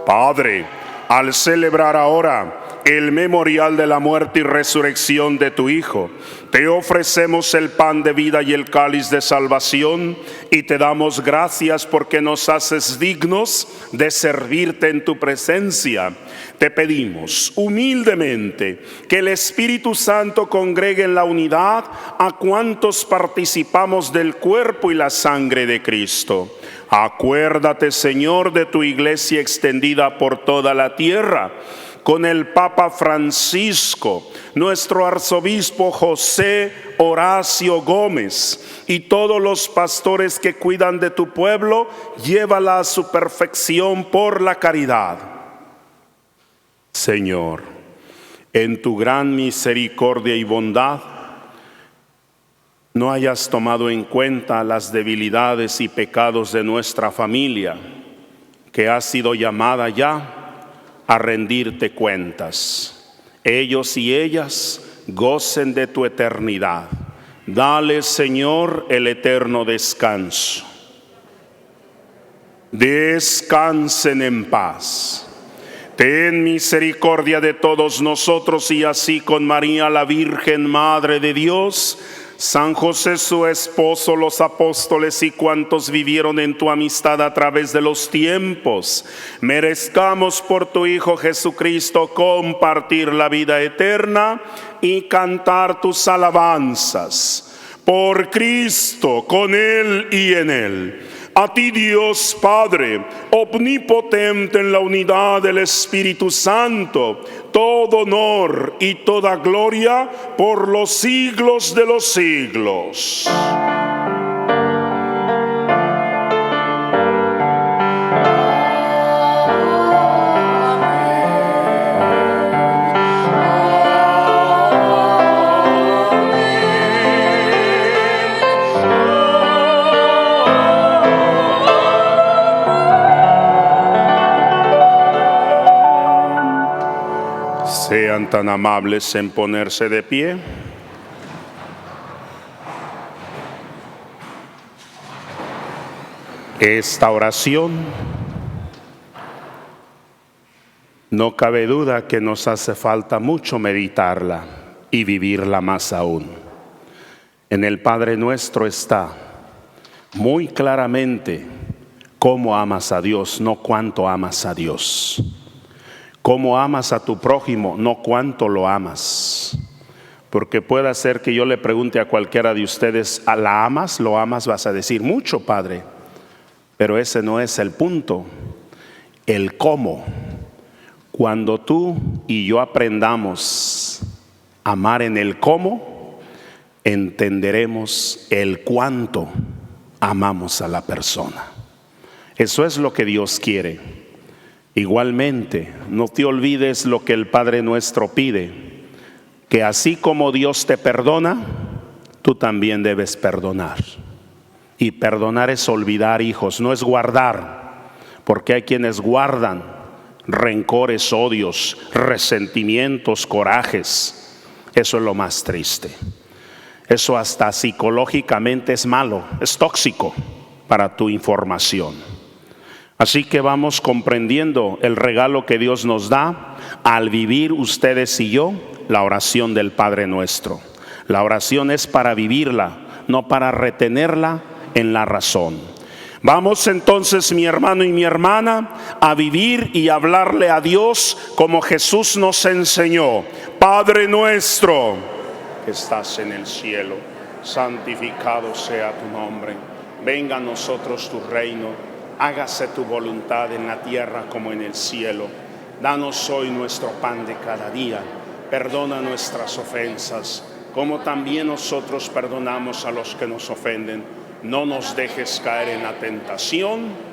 Padre, al celebrar ahora el memorial de la muerte y resurrección de tu Hijo. Te ofrecemos el pan de vida y el cáliz de salvación y te damos gracias porque nos haces dignos de servirte en tu presencia. Te pedimos humildemente que el Espíritu Santo congregue en la unidad a cuantos participamos del cuerpo y la sangre de Cristo. Acuérdate, Señor, de tu iglesia extendida por toda la tierra, con el Papa Francisco, nuestro arzobispo José Horacio Gómez y todos los pastores que cuidan de tu pueblo, llévala a su perfección por la caridad. Señor, en tu gran misericordia y bondad, no hayas tomado en cuenta las debilidades y pecados de nuestra familia, que ha sido llamada ya a rendirte cuentas. Ellos y ellas gocen de tu eternidad. Dale, Señor, el eterno descanso. Descansen en paz. Ten misericordia de todos nosotros y así con María, la Virgen Madre de Dios, San José su esposo, los apóstoles y cuantos vivieron en tu amistad a través de los tiempos, merezcamos por tu Hijo Jesucristo compartir la vida eterna y cantar tus alabanzas. Por Cristo, con Él y en Él. A ti, Dios Padre, omnipotente en la unidad del Espíritu Santo, todo honor y toda gloria por los siglos de los siglos. Sean tan amables en ponerse de pie. Esta oración, no cabe duda que nos hace falta mucho meditarla y vivirla más aún. En el Padre Nuestro está muy claramente cómo amas a Dios, no cuánto amas a Dios. Cómo amas a tu prójimo, no cuánto lo amas. Porque puede ser que yo le pregunte a cualquiera de ustedes, ¿la amas? ¿Lo amas? Vas a decir, mucho, Padre. Pero ese no es el punto. El cómo. Cuando tú y yo aprendamos a amar en el cómo, entenderemos el cuánto amamos a la persona. Eso es lo que Dios quiere. Igualmente, no te olvides lo que el Padre Nuestro pide, que así como Dios te perdona, tú también debes perdonar. Y perdonar es olvidar, hijos, no es guardar, porque hay quienes guardan rencores, odios, resentimientos, corajes. Eso es lo más triste. Eso hasta psicológicamente es malo, es tóxico para tu información. Así que vamos comprendiendo el regalo que Dios nos da al vivir ustedes y yo la oración del Padre Nuestro. La oración es para vivirla, no para retenerla en la razón. Vamos entonces, mi hermano y mi hermana, a vivir y hablarle a Dios como Jesús nos enseñó. Padre nuestro que estás en el cielo, santificado sea tu nombre. Venga a nosotros tu reino. Hágase tu voluntad en la tierra como en el cielo. Danos hoy nuestro pan de cada día. Perdona nuestras ofensas, como también nosotros perdonamos a los que nos ofenden. No nos dejes caer en la tentación.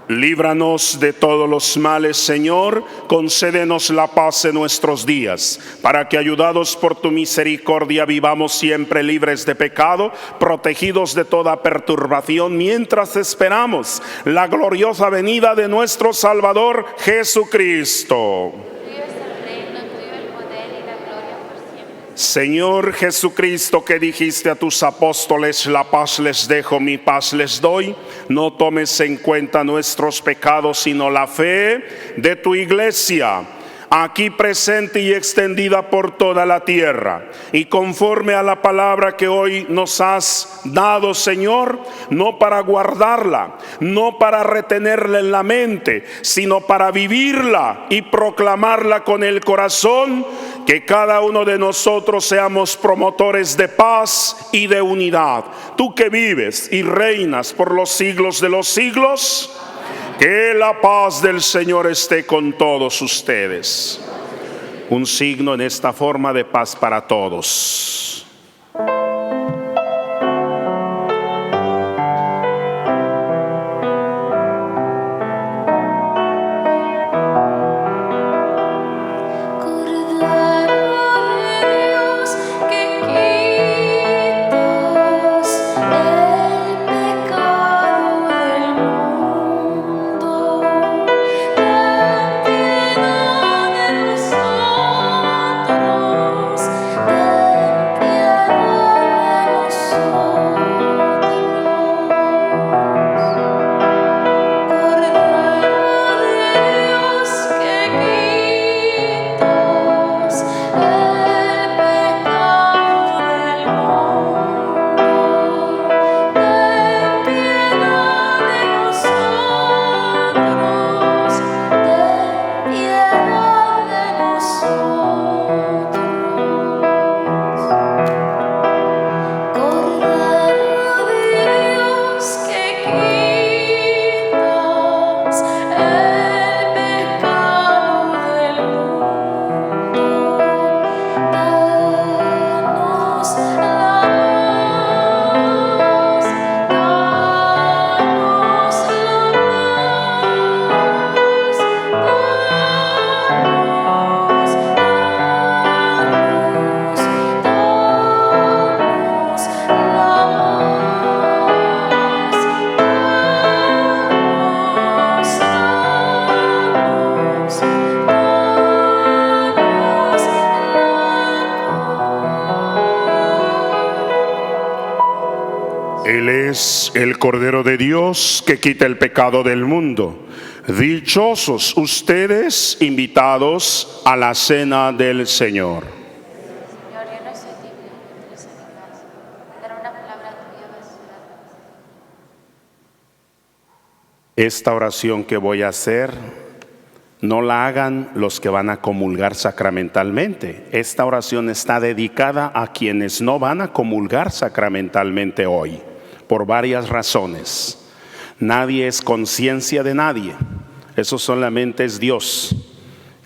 Líbranos de todos los males, Señor. Concédenos la paz en nuestros días, para que, ayudados por tu misericordia, vivamos siempre libres de pecado, protegidos de toda perturbación, mientras esperamos la gloriosa venida de nuestro Salvador Jesucristo. Señor Jesucristo, que dijiste a tus apóstoles, la paz les dejo, mi paz les doy, no tomes en cuenta nuestros pecados, sino la fe de tu iglesia. aquí presente y extendida por toda la tierra. Y conforme a la palabra que hoy nos has dado, Señor, no para guardarla, no para retenerla en la mente, sino para vivirla y proclamarla con el corazón, que cada uno de nosotros seamos promotores de paz y de unidad. Tú que vives y reinas por los siglos de los siglos, que la paz del Señor esté con todos ustedes. Un signo en esta forma de paz para todos. Él es el Cordero de Dios que quita el pecado del mundo. Dichosos ustedes invitados a la cena del Señor. Señor, yo no soy digno de que entres en mi casa, pero una palabra tuya bastará. Esta oración que voy a hacer, no la hagan los que van a comulgar sacramentalmente. Esta oración está dedicada a quienes no van a comulgar sacramentalmente hoy, por varias razones. Nadie es conciencia de nadie. Eso solamente es Dios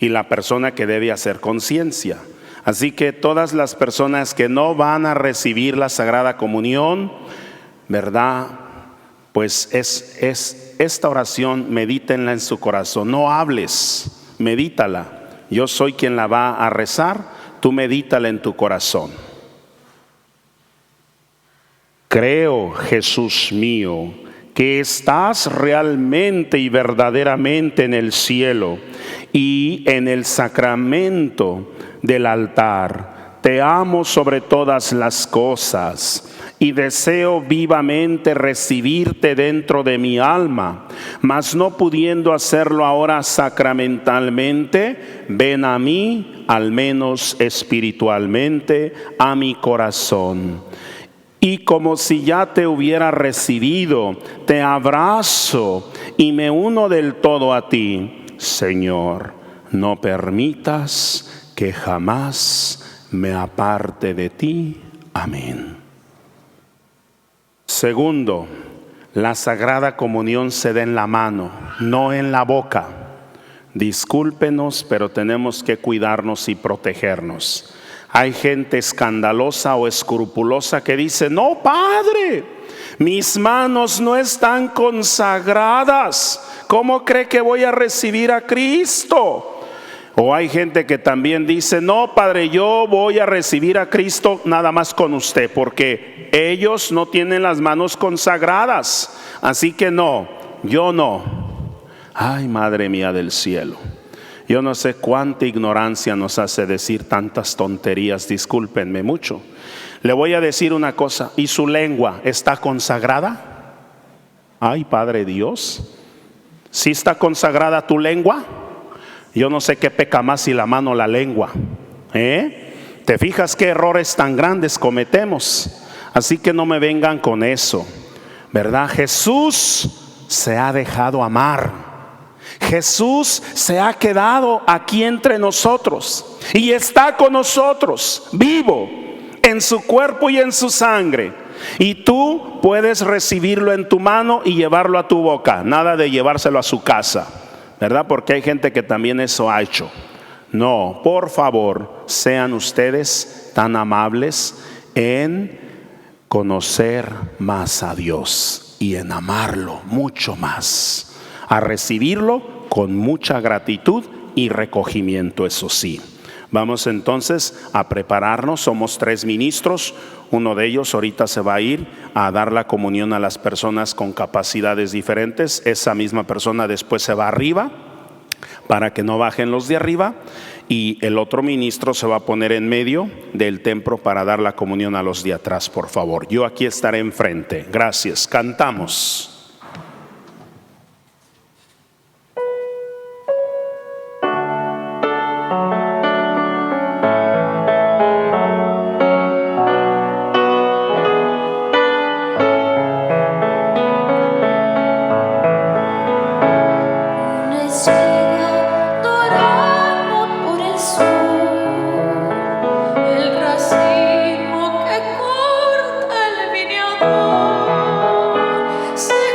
y la persona que debe hacer conciencia. Así que todas las personas que no van a recibir la Sagrada Comunión, ¿verdad? Pues es esta oración, medítenla en su corazón. No hables, medítala. Yo soy quien la va a rezar, tú medítala en tu corazón. Creo, Jesús mío, que estás realmente y verdaderamente en el cielo y en el sacramento del altar. Te amo sobre todas las cosas y deseo vivamente recibirte dentro de mi alma, mas no pudiendo hacerlo ahora sacramentalmente, ven a mí, al menos espiritualmente, a mi corazón. Y como si ya te hubiera recibido, te abrazo y me uno del todo a ti. Señor, no permitas que jamás me aparte de ti. Amén. Segundo, la Sagrada Comunión se da en la mano, no en la boca. Discúlpenos, pero tenemos que cuidarnos y protegernos. Hay gente escandalosa o escrupulosa que dice: no, Padre, mis manos no están consagradas. ¿Cómo cree que voy a recibir a Cristo? O hay gente que también dice: no, Padre, yo voy a recibir a Cristo nada más con usted, porque ellos no tienen las manos consagradas. Así que no, yo no. Ay, Madre mía del cielo. Yo no sé cuánta ignorancia nos hace decir tantas tonterías, discúlpenme mucho. Le voy a decir una cosa: ¿y su lengua está consagrada? Ay, Padre Dios, ¿sí está consagrada tu lengua? Yo no sé qué peca más, si la mano o la lengua. ¿Te fijas qué errores tan grandes cometemos? Así que no me vengan con eso, ¿verdad? Jesús se ha dejado amar. Jesús se ha quedado aquí entre nosotros y está con nosotros, vivo, en su cuerpo y en su sangre. Y tú puedes recibirlo en tu mano y llevarlo a tu boca. Nada de llevárselo a su casa, ¿verdad? Porque hay gente que también eso ha hecho. No, por favor, sean ustedes tan amables en conocer más a Dios y en amarlo mucho más, a recibirlo con mucha gratitud y recogimiento, eso sí. Vamos entonces a prepararnos. Somos 3 ministros. Uno de ellos ahorita se va a ir a dar la comunión a las personas con capacidades diferentes. Esa misma persona después se va arriba para que no bajen los de arriba, y el otro ministro se va a poner en medio del templo para dar la comunión a los de atrás, por favor. Yo aquí estaré enfrente. Gracias. Cantamos. Se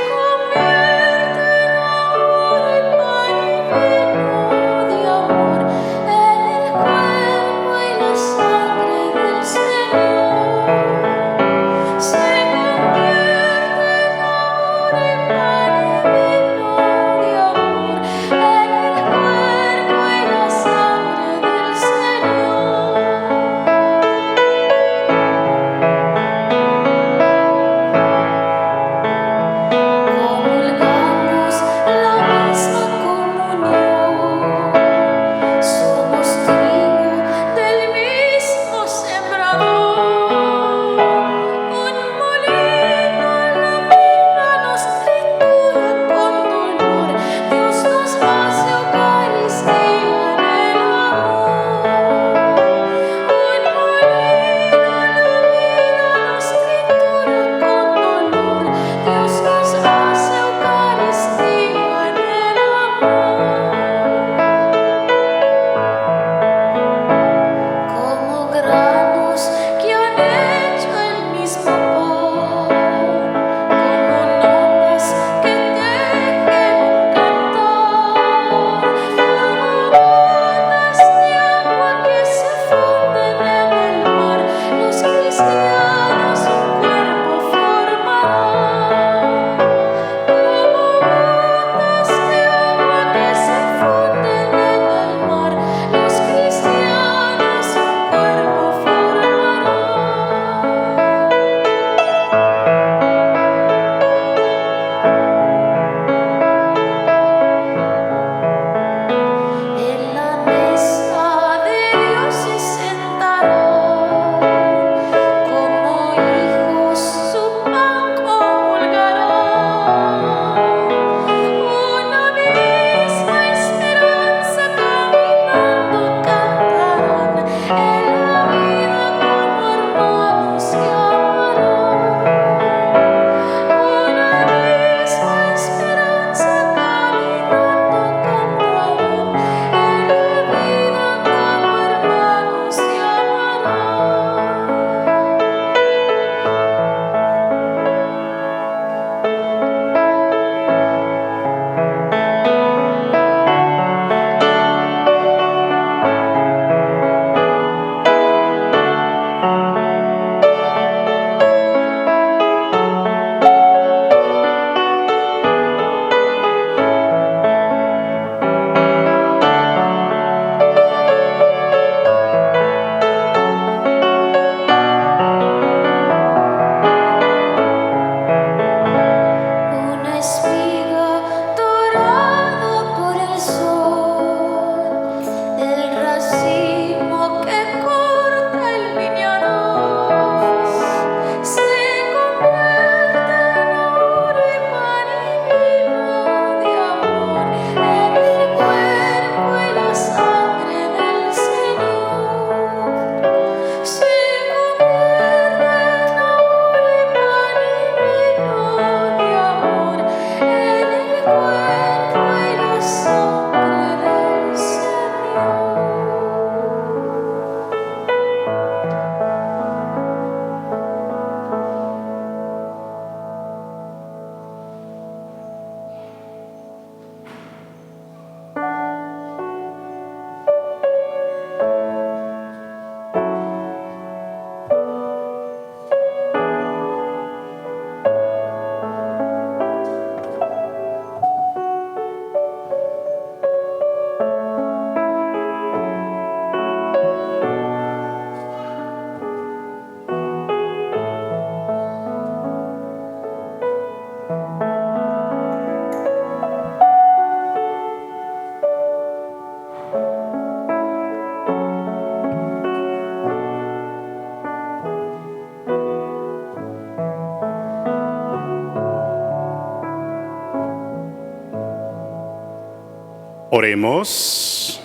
Oremos.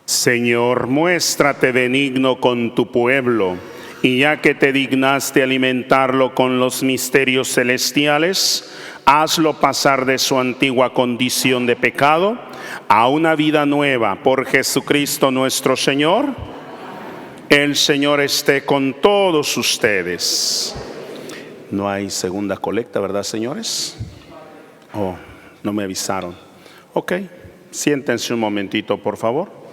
Señor, muéstrate benigno con tu pueblo, y ya que te dignaste alimentarlo con los misterios celestiales, hazlo pasar de su antigua condición de pecado a una vida nueva por Jesucristo nuestro Señor. El Señor esté con todos ustedes. No hay segunda colecta, ¿verdad, señores? Oh, no me avisaron. Ok, siéntense un momentito, por favor.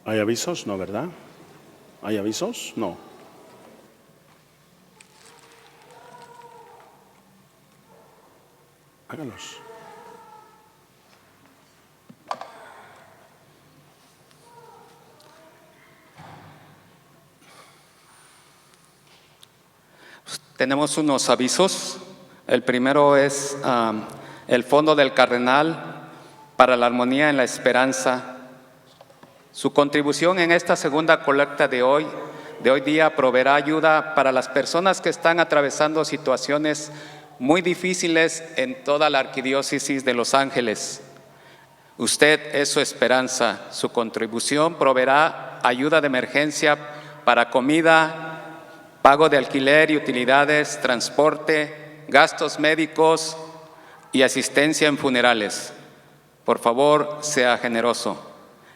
¿Hay avisos? No, ¿verdad? ¿Hay avisos? No. Hágalos. Tenemos unos avisos. El primero es el Fondo del Cardenal para la Armonía en la Esperanza. Su contribución en esta segunda colecta de hoy día proveerá ayuda para las personas que están atravesando situaciones muy difíciles en toda la Arquidiócesis de Los Ángeles. Usted es su esperanza. Su contribución proveerá ayuda de emergencia para comida, pago de alquiler y utilidades, transporte, gastos médicos y asistencia en funerales. Por favor, sea generoso.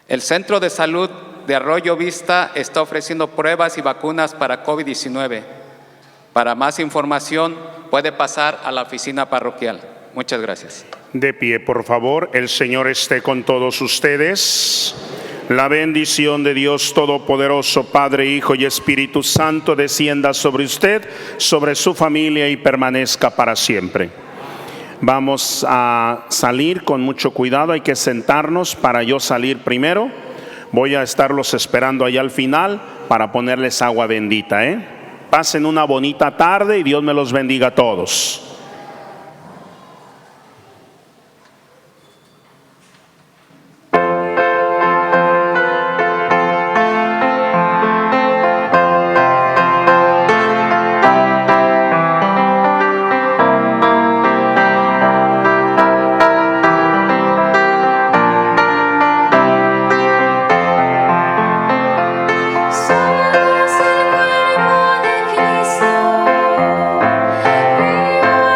El Centro de Salud de Arroyo Vista está ofreciendo pruebas y vacunas para COVID-19. Para más información, puede pasar a la oficina parroquial. Muchas gracias. De pie, por favor. El Señor esté con todos ustedes. La bendición de Dios Todopoderoso, Padre, Hijo y Espíritu Santo, descienda sobre usted, sobre su familia y permanezca para siempre. Vamos a salir con mucho cuidado, hay que sentarnos para yo salir primero. Voy a estarlos esperando allá al final para ponerles agua bendita. Pasen una bonita tarde y Dios me los bendiga a todos. Somos el cuerpo de Cristo, vivo